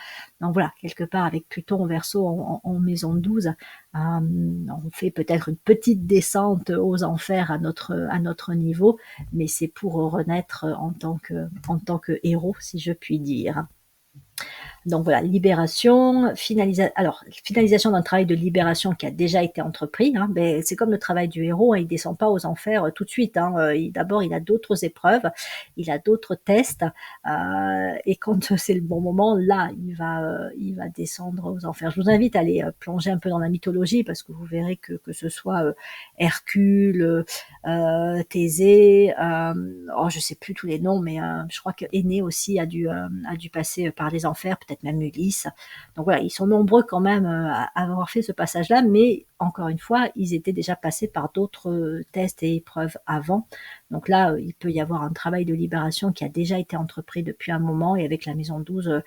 Donc voilà, quelque part avec Pluton en Verseau en maison 12, on fait peut-être une petite descente aux enfers à notre niveau, mais c'est pour renaître en tant que héros, si je puis dire. Donc voilà, libération, finalisation d'un travail de libération qui a déjà été entrepris, hein, beh, c'est comme le travail du héros, hein, il descend pas aux enfers, tout de suite, hein, d'abord il a d'autres épreuves, il a d'autres tests, et quand c'est le bon moment, là, il va descendre aux enfers. Je vous invite à aller, plonger un peu dans la mythologie parce que vous verrez que ce soit, Hercule, Thésée, oh je sais plus tous les noms, mais je crois que Énée aussi a dû passer par les enfers, peut-être même Ulysse. Donc voilà, ils sont nombreux quand même à avoir fait ce passage-là, mais encore une fois, ils étaient déjà passés par d'autres tests et épreuves avant. Donc là, il peut y avoir un travail de libération qui a déjà été entrepris depuis un moment, et avec la maison 12,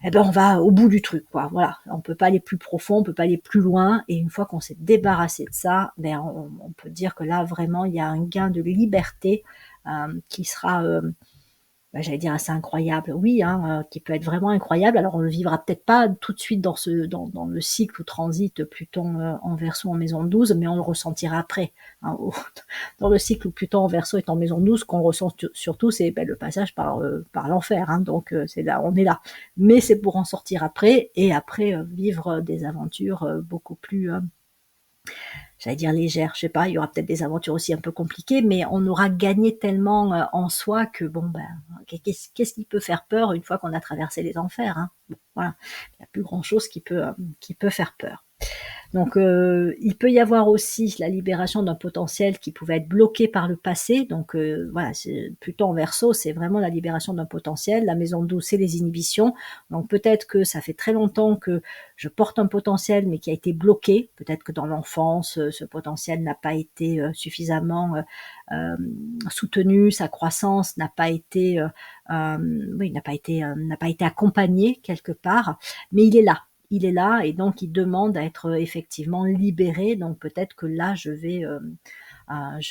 eh ben on va au bout du truc, quoi. Voilà, on peut pas aller plus profond, on peut pas aller plus loin, et une fois qu'on s'est débarrassé de ça, ben on peut dire que là vraiment il y a un gain de liberté qui sera, bah, j'allais dire assez incroyable, oui, hein, qui peut être vraiment incroyable. Alors on le vivra peut-être pas tout de suite dans le cycle où transite Pluton en Verseau en maison 12, mais on le ressentira après, hein, dans le cycle où Pluton en Verseau est en maison 12, ce qu'on ressent surtout, c'est ben, le passage par l'enfer, hein, donc c'est là, on est là. Mais c'est pour en sortir après, et après vivre des aventures beaucoup plus, j'allais dire légère, je sais pas, il y aura peut-être des aventures aussi un peu compliquées, mais on aura gagné tellement en soi que bon, ben, qu'est-ce qui peut faire peur une fois qu'on a traversé les enfers, hein. Bon, voilà, il n'y a plus grand-chose qui peut faire peur. Donc, il peut y avoir aussi la libération d'un potentiel qui pouvait être bloqué par le passé. Donc, voilà, Pluton en Verseau, c'est vraiment la libération d'un potentiel. La maison 12, c'est les inhibitions. Donc, peut-être que ça fait très longtemps que je porte un potentiel, mais qui a été bloqué. Peut-être que dans l'enfance, ce potentiel n'a pas été suffisamment soutenu, sa croissance n'a pas été, oui, n'a pas été accompagné quelque part, mais il est là, et donc il demande à être effectivement libéré. Donc peut-être que là, je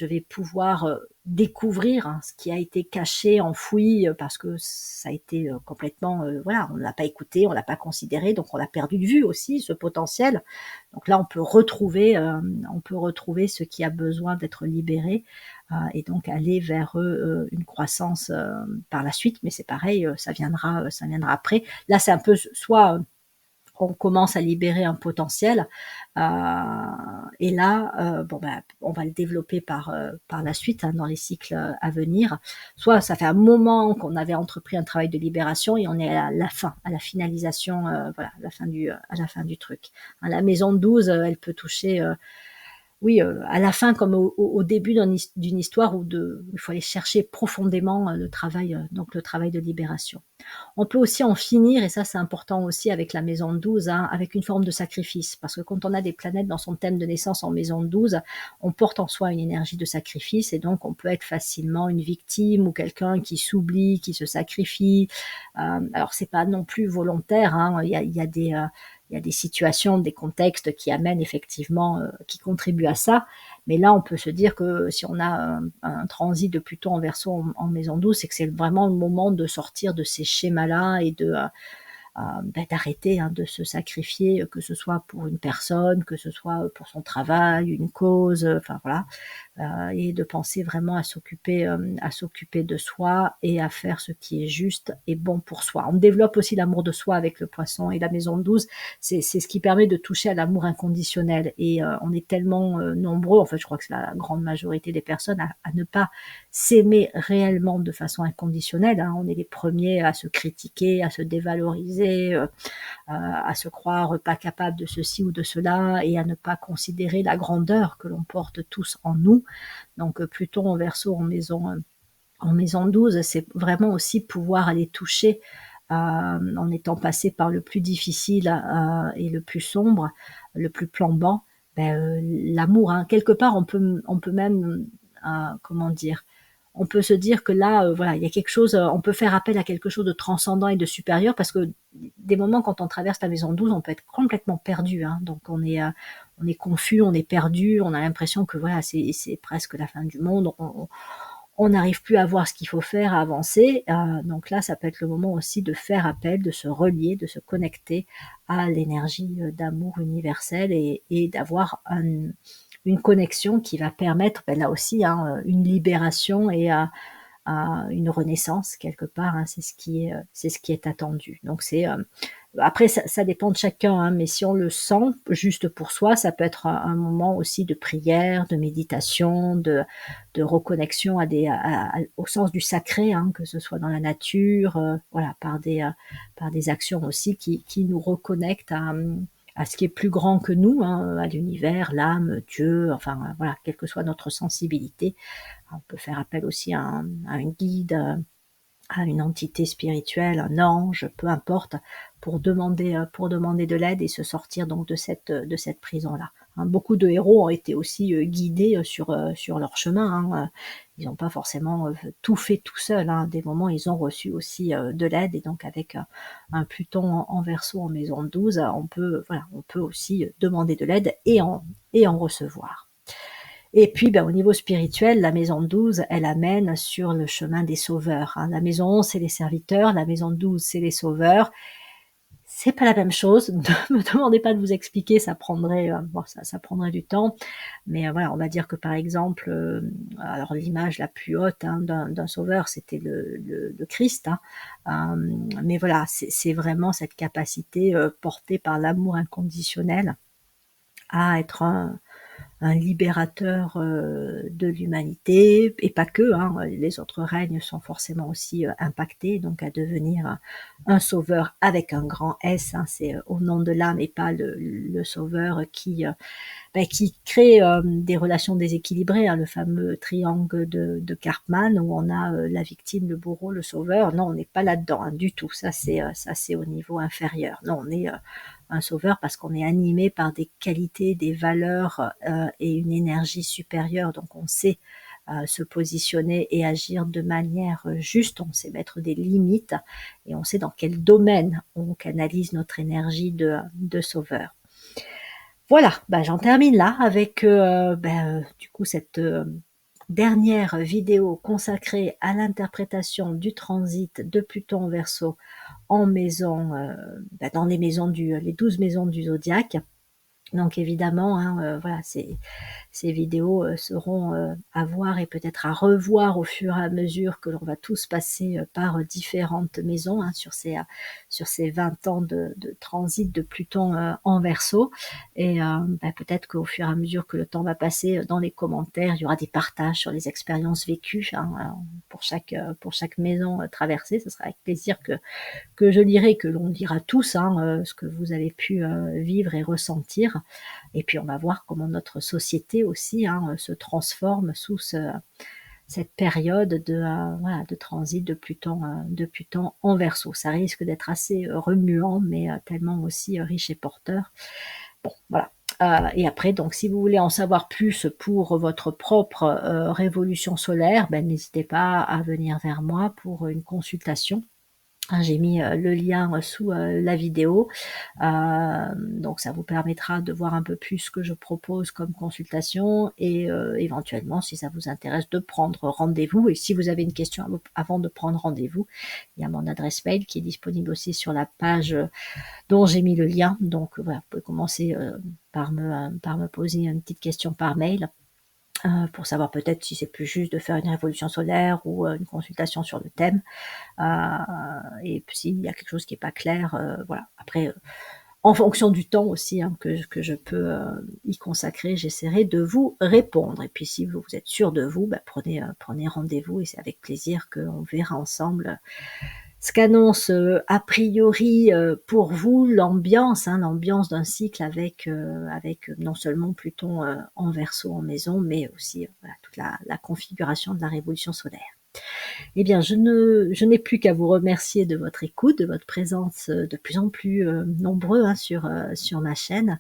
vais pouvoir découvrir hein, ce qui a été caché, enfoui, parce que ça a été complètement, voilà, on ne l'a pas écouté, on ne l'a pas considéré, donc on a perdu de vue aussi ce potentiel. Donc là, on peut retrouver ce qui a besoin d'être libéré, et donc aller vers une croissance par la suite. Mais c'est pareil, ça viendra après. Là, c'est un peu soit on commence à libérer un potentiel, et là, bon ben, on va le développer par la suite, hein, dans les cycles à venir. Soit ça fait un moment qu'on avait entrepris un travail de libération et on est à la fin, à la finalisation, voilà, à la fin du truc. Hein, la maison 12, elle peut toucher oui, à la fin comme au début d'une histoire où il faut aller chercher profondément le travail, donc le travail de libération. On peut aussi en finir, et ça c'est important aussi avec la maison 12, hein, avec une forme de sacrifice. Parce que quand on a des planètes dans son thème de naissance en maison 12, on porte en soi une énergie de sacrifice, et donc on peut être facilement une victime ou quelqu'un qui s'oublie, qui se sacrifie. Alors c'est pas non plus volontaire, hein, il y a des situations, des contextes qui amènent effectivement, qui contribuent à ça. Mais là, on peut se dire que si on a un transit de Pluton en Verseau en maison 12, c'est que c'est vraiment le moment de sortir de ces schémas-là et d'arrêter hein, de se sacrifier, que ce soit pour une personne, que ce soit pour son travail, une cause, enfin voilà, et de penser vraiment à s'occuper de soi et à faire ce qui est juste et bon pour soi. On développe aussi l'amour de soi avec le Poisson et la maison 12. C'est ce qui permet de toucher à l'amour inconditionnel. Et on est tellement nombreux, en fait, je crois que c'est la grande majorité des personnes, à ne pas s'aimer réellement de façon inconditionnelle. Hein. On est les premiers à se critiquer, à se dévaloriser, à se croire pas capable de ceci ou de cela, et à ne pas considérer la grandeur que l'on porte tous en nous. Donc Pluton en Verseau en maison 12, c'est vraiment aussi pouvoir aller toucher, en étant passé par le plus difficile et le plus sombre, le plus plombant, ben, l'amour. Hein. Quelque part, on peut même, comment dire, on peut se dire que là, voilà, il y a quelque chose, on peut faire appel à quelque chose de transcendant et de supérieur, parce que des moments, quand on traverse la maison 12, on peut être complètement perdu. Hein. Donc on est confus, on est perdu, on a l'impression que voilà, c'est presque la fin du monde. On n'arrive plus à voir ce qu'il faut faire, à avancer. Donc là, ça peut être le moment aussi de faire appel, de se relier, de se connecter à l'énergie d'amour universel, et d'avoir une connexion qui va permettre, ben là aussi, hein, une libération, une renaissance quelque part, hein, c'est ce qui est attendu. Donc après ça dépend de chacun, hein, mais si on le sent juste pour soi, ça peut être un moment aussi de prière, de méditation, de reconnexion au sens du sacré, hein, que ce soit dans la nature, voilà, par des actions aussi qui nous reconnectent à ce qui est plus grand que nous, hein, à l'univers, l'âme, Dieu, enfin voilà, quelle que soit notre sensibilité. On peut faire appel aussi à un guide, à une entité spirituelle, un ange, peu importe, pour demander de l'aide et se sortir donc de cette prison-là. Hein, beaucoup de héros ont été aussi guidés sur leur chemin. Hein. Ils n'ont pas forcément tout fait tout seuls. Hein. Des moments, ils ont reçu aussi de l'aide. Et donc, avec un Pluton en Verseau en maison 12, on peut aussi demander de l'aide et en recevoir. Et puis, au niveau spirituel, la maison 12, elle amène sur le chemin des sauveurs. Hein. La maison 11, c'est les serviteurs. La maison 12, c'est les sauveurs. C'est pas la même chose. Ne me demandez pas de vous expliquer, ça prendrait du temps. Mais voilà, on va dire que par exemple, alors l'image la plus haute, hein, d'un sauveur, c'était le Christ. Hein. Mais voilà, c'est vraiment cette capacité portée par l'amour inconditionnel à être un libérateur de l'humanité, et pas que, hein, les autres règnes sont forcément aussi impactés, donc à devenir un sauveur avec un grand S, hein, c'est au nom de l'âme et pas le sauveur qui crée des relations déséquilibrées, hein, le fameux triangle de Karpman, où on a la victime, le bourreau, le sauveur. Non, on n'est pas là-dedans, hein, du tout, ça c'est au niveau inférieur. Non, on est un sauveur parce qu'on est animé par des qualités, des valeurs et une énergie supérieure, donc on sait se positionner et agir de manière juste, on sait mettre des limites et on sait dans quel domaine on canalise notre énergie de sauveur. Voilà, j'en termine là avec du coup cette dernière vidéo consacrée à l'interprétation du transit de Pluton en Verseau en maison, dans les 12 maisons du zodiaque. Donc évidemment, hein, voilà, ces vidéos seront à voir et peut-être à revoir au fur et à mesure que l'on va tous passer par différentes maisons, hein, sur ces 20 ans de transit de Pluton en Verseau. Et peut-être qu'au fur et à mesure que le temps va passer, dans les commentaires, il y aura des partages sur les expériences vécues, hein, pour chaque maison traversée. Ce sera avec plaisir que je lirai, que l'on lira tous, hein, ce que vous avez pu vivre et ressentir. Et puis on va voir comment notre société aussi, hein, se transforme sous cette période de transit de Pluton en Verseau. Ça risque d'être assez remuant, mais tellement aussi riche et porteur. Bon, voilà. Et après, donc, si vous voulez en savoir plus pour votre propre révolution solaire, n'hésitez pas à venir vers moi pour une consultation. J'ai mis le lien sous la vidéo, donc ça vous permettra de voir un peu plus ce que je propose comme consultation et éventuellement, si ça vous intéresse, de prendre rendez-vous. Et si vous avez une question avant de prendre rendez-vous, il y a mon adresse mail qui est disponible aussi sur la page dont j'ai mis le lien. Donc voilà, vous pouvez commencer par me poser une petite question par mail. Pour savoir peut-être si c'est plus juste de faire une révolution solaire ou une consultation sur le thème. Et puis s'il y a quelque chose qui n'est pas clair, voilà. Après, en fonction du temps aussi, hein, que je peux y consacrer, j'essaierai de vous répondre. Et puis si vous êtes sûr de vous, prenez rendez-vous et c'est avec plaisir qu'on verra ensemble ce qu'annonce a priori pour vous l'ambiance, hein, l'ambiance d'un cycle avec non seulement Pluton en Verseau en maison, mais aussi voilà, toute la configuration de la révolution solaire. Eh bien, je n'ai plus qu'à vous remercier de votre écoute, de votre présence de plus en plus nombreux, hein, sur ma chaîne,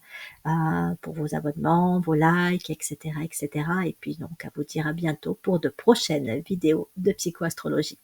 pour vos abonnements, vos likes, etc., etc. Et puis donc à vous dire à bientôt pour de prochaines vidéos de psychoastrologie.